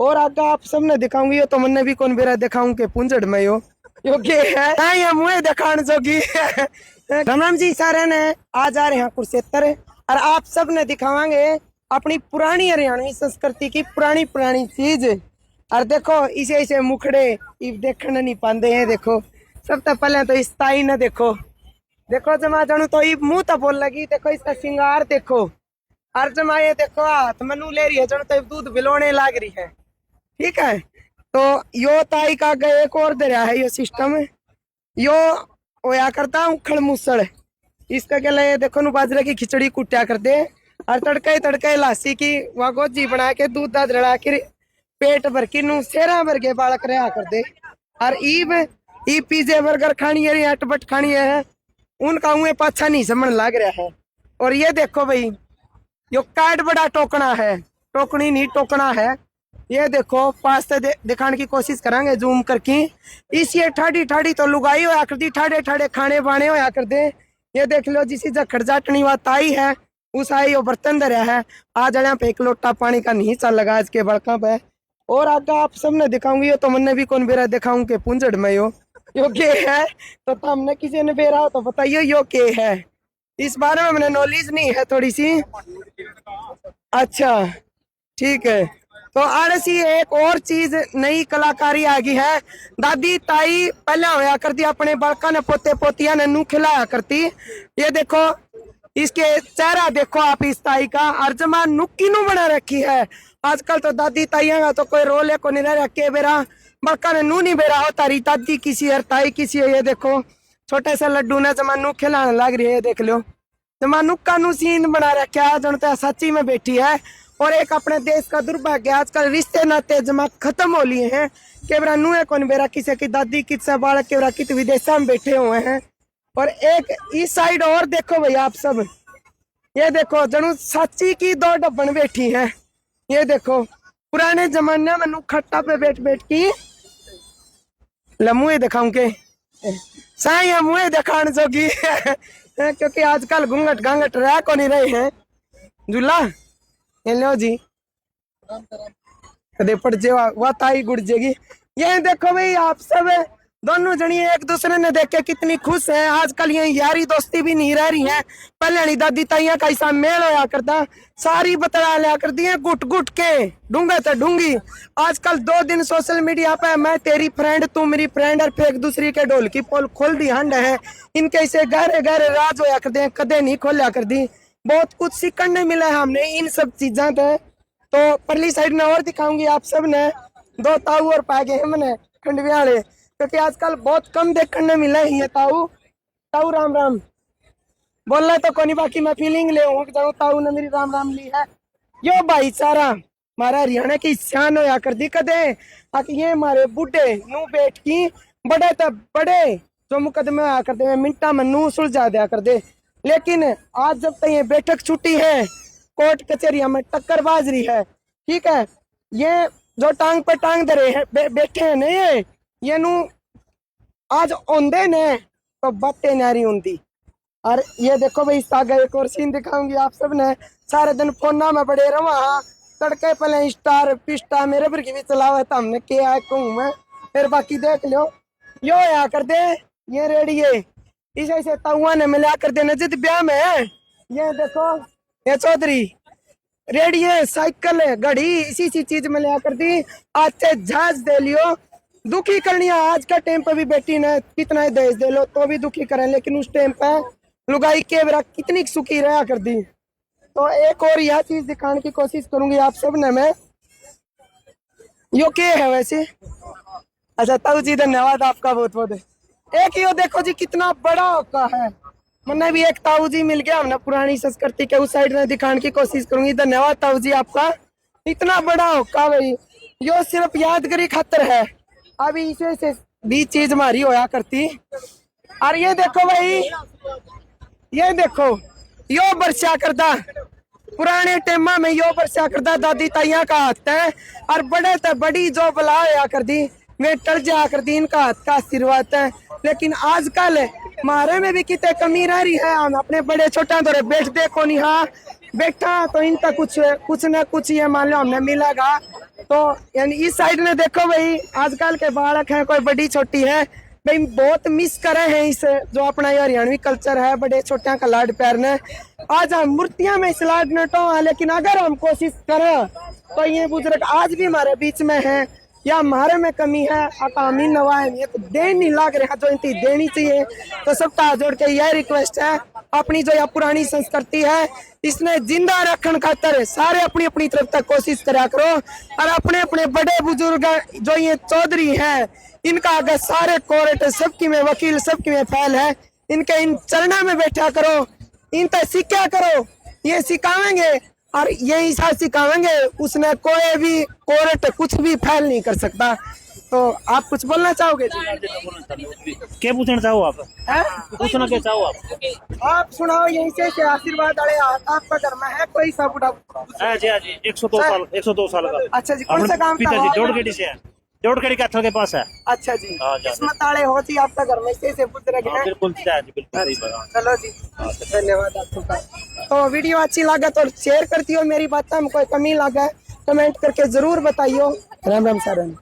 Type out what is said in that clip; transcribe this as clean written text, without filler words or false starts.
और आगे आप सबने दिखाऊंगी यो तो मैंने भी कौन बेरा दिखाऊं के पुंजड़ में यो के है ये मुझे दिखाने जोगी राम जी सारे ने आ जा रहे हैं कुरुक्षेत्र और आप सब ने दिखावांगे अपनी पुरानी हरियाणवी संस्कृति की पुरानी पुरानी चीज। और देखो इसे इसे मुखड़े देखने नहीं पाते हैं। देखो सबसे पहले तो इस ताई ने देखो देखो जमा जानू तो ये मुंह तो बोल लगी। देखो इसका श्रृंगार देखो और जमा ये देखो हाथ मनु ले रही है जानू तो दूध बिलोने लाग रही है। ठीक है तो यो ताई का गए एक और दरिया है यो सिस्टम यो होया करता उखड़ मुसड़ इसका क्या ले देखो नु बाजरे की खिचड़ी कुटिया करते और तड़के तड़के लासी की वहाँ गोजी बना के दूध दाद रड़ा के पेट भर की नु सेरा भर के बालक रहा कर दे। और ईब ई पिज्जे बर्गर खानी है अटपट खानी है उनका मुँह पाछा नहीं समझ लग रहा है। और ये देखो भाई यो काट बड़ा टोकना है टोकनी नहीं टोकना है। ये देखो पास से दिखाने की कोशिश करेंगे जूम करके। इस ये ठाडी ठाडी तो लुगाई होया करती ठाडे ठाडे खाने बाने होया कर दे। ये देख लो जिसी जखड़ जाटनी वा ताई है उस आई वो बर्तन धरया है आज यहाँ पे एक लोटा पानी का नहीं चल लगा इसके बड़का पे। और आगे आप सबने दिखाऊंगी यो तो मैंने भी कौन बेरा दिखाऊं के पुंजड़ में यो के है तो हमने किसी ने बेरा हो तो बताइए यो के है। इस बारे में मैंने नॉलेज नहीं है थोड़ी सी। अच्छा ठीक है तो आरसी एक और चीज नई कलाकारी आ गई है। दादी ताई पहले होया करती अपने बड़का ने पोते पोतिया ने नू खिलाया करती। ये देखो इसके चेहरा देखो आप इस ताई का अर्जमा नुक्की नु बना रखी है। आजकल तो दादी ताइया का तो कोई रोल है को नहीं रह के बेरा बड़का ने नू नहीं बेरा हो तारी दादी किसी है ताई किसी है। ये देखो छोटे से लड्डू ने जमा नू खिलाने लग रही है। देख लो जमा नुक्का नु सीन बना रखा है जनता सच्ची में बैठी है। और एक अपने देश का दुर्भाग्य आजकल रिश्ते नाते जमा खत्म हो लिए हैं के बेरा नू है कौन बेरा किसी की दादी किसी बालक के बेरा कित विदेशा में बैठे हुए हैं। और एक इस साइड और देखो भैया आप सब ये देखो जनू साची की दो डब्बन बैठी है। ये देखो पुराने जमाने में नू खट्टा पे बैठ बैठ की लमुए दिखाऊं के साई मुँह दिखाने जोगी क्योंकि आजकल घूंघट घांघट रह को नहीं रहे हैं झूला ये लो जी कदे पड़ जे वह ताई गुड़ जेगी। ये देखो भाई आप सब दोनों जनी एक दूसरे ने देख के कितनी खुश है। आजकल ये यारी दोस्ती भी नहीं रह रही है। पहले दादी ताइया का ऐसा मेल होया करता सारी बतला लिया करती है गुट गुट के ढूंगे तो ढूंगी। आजकल 2 दिन सोशल मीडिया पे मैं तेरी फ्रेंड तू मेरी फ्रेंड और फेक दूसरी के ढोल की पोल खोल दी हंड है। इनके ऐसे गहरे गहरे राज होया करते हैं कदे नहीं खोलिया कर दी। बहुत कुछ सीखने मिला है हमने इन सब चीजा पे। तो परली साइड में और दिखाऊंगी आप सब ने 2 ताऊ और पा गए हमने खंडविया वाले क्योंकि आजकल बहुत कम देखने मिला है। ये ताऊ ताऊ राम राम बोल रहा तो कोनी बाकी मैं फीलिंग ले जाऊँ ताऊ ने मेरी राम राम ली है। यो भाईचारा हमारा हरियाणा की शान होया कर दी कदे ताकि ये हमारे बूढ़े नू बैठ की बड़े तब बड़े जो मुकदमे आया करते हैं मिनटा में नू सुलझा दिया कर दे। लेकिन आज जब तक ये बैठक छुट्टी है कोर्ट कचहरिया में टक्कर बाज रही है। ठीक है ये जो टांग पे टांग धरे है बैठे हैं नहीं ये नू आज ओंदे ने तो बातें नारी होती। और ये देखो भाई इस आगे एक और सीन दिखाऊंगी आप सब ने सारे दिन फोना में बड़े रवा तड़के पहले स्टार पिस्टा मेरे पर की भी चलावा था हमने क्या कहूँ मैं फिर बाकी देख लो यो या कर दे ये रेडिये इसे ऐसे ताऊआ ने मिला कर देना जिद ब्याह में है। ये देखो ये चौधरी रेडिये साइकिल घड़ी इसी सी चीज में लिया कर दी। आज से जहाज दे लियो दुखी करनी है। आज का टाइम पे भी बेटी ने कितना दहेज दे लो तो भी दुखी करें लेकिन उस टाइम पे लुगाई के बेरा कितनी सुखी रहा कर दी। तो एक और यह चीज दिखाने की कोशिश करूंगी आप सब ने मैं यो के है वैसे। अच्छा ताऊ जी धन्यवाद आपका बहुत बहुत। एक यो देखो जी कितना बड़ा होका है मैंने भी एक ताऊ जी मिल गया हमने पुरानी संस्कृति के उस साइड में दिखाने की कोशिश करूंगी। धन्यवाद ताऊ जी आपका इतना बड़ा होका भाई यो सिर्फ यादगिरी खातर है। अभी इसे से भी चीज हमारी होया करती। और ये देखो भाई ये देखो यो बरसा करता पुराने टेमा में यो बरसा करता दादी ताइया का हाथ है। और बड़े तो बड़ी जो बला होया कर दी वे टल जा कर दी इनका हाथ का आशीर्वाद है। लेकिन आजकल हमारे में भी कितने कमी रह रही है। हम अपने बड़े छोटा दौरे बैठ देखो नहीं हाँ बैठा तो इनका कुछ न कुछ ये मान लो हमने मिलेगा। तो यानी इस साइड में देखो भाई, आजकल के बालक हैं, कोई बड़ी छोटी है भाई, बहुत मिस करे हैं इस जो अपना ये हरियाणवी कल्चर है, बड़े छोटिया का लाड प्यार ने। आज हम मूर्तियां में इस लाड नटो, लेकिन अगर हम कोशिश करें तो ये बुजुर्ग आज भी हमारे बीच में है या हमारे में कमी है, अकामी नवा है तो देन नहीं लाग रहा जो इनकी देनी चाहिए। तो सबका हाथ जोड़ के यह रिक्वेस्ट है, अपनी जो यह पुरानी संस्कृति है इसने जिंदा रखने खातर सारे अपनी अपनी तरफ तक कोशिश करा करो। और अपने अपने बड़े बुजुर्ग जो ये चौधरी हैं, इनका अगर सारे कोर्ट सबकी में वकील सबकी में फैल है, इनके इन चरणों में बैठा करो, इन तक सीखा करो, ये सिखावेंगे और यही साथ सिखावेंगे, उसने कोई भी कोर्ट कुछ भी फैल नहीं कर सकता। तो आप कुछ बोलना चाहोगे जी? क्या पूछना चाहो आप? हैं? पूछना क्या चाहो आप सुनाओ, यहीं से आशीर्वाद अड़े आपका घर में है कोई सा बुढ़ा? हाँ जी, हाँ जी, 102 साल का। अच्छा जी, कौन सा काम का? पिताजी जोड़खेड़ी से है, जोड़खेड़ी का के पास है। अच्छा जी, किस्मत आड़े हो जी आपका घर में से बुजुर्ग है। बिल्कुल जी, बिल्कुल सही बात। चलो जी, धन्यवाद आपका। तो वीडियो अच्छी लगा तो शेयर करती हो, मेरी बात में कोई कमी लगा कमेंट करके जरूर बताइयो। राम राम सारन।